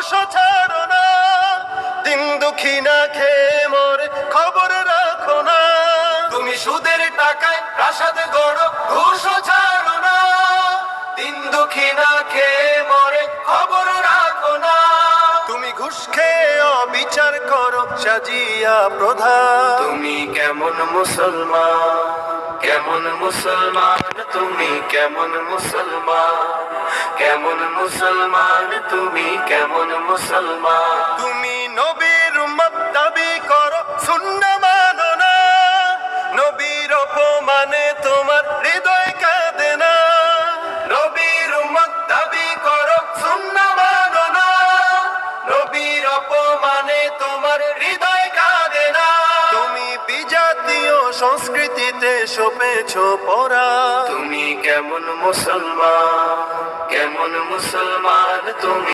ঘুষও ছাড়ো না, দিন দুঃখী না খেয়ে মরে খবর রাখো না। তুমি সুদের টাকায় প্রাসাদ গড়ো, ঘুষও ছাড়ো না, দিন দুঃখী না খেয়ে মরে খবর রাখো না। তুমি ঘুষ খেয়ে অবিচার করো সাজিয়া প্রধান। তুমি কেমন মুসলমান, কেমন মুসলমান, তুমি কেমন মুসলমান, কেমন মুসলমান, তুমি কেমন মুসলমান। তুমি নবীর উম্মত দাবি করো, সুন্নাহ মানো না, নবীর অপমানে তোমার হৃদয় কাঁদে না। নবীর উম্মত দাবি করো, সুন্নাহ মানো না, নবীর অপমানে তোমার হৃদয় কাঁদে না। তুমি বিজাতীয় সংস্কৃতিতে সপেছো পড়া। তুমি কেমন মুসলমান, কেমন মুসলমান, তুমি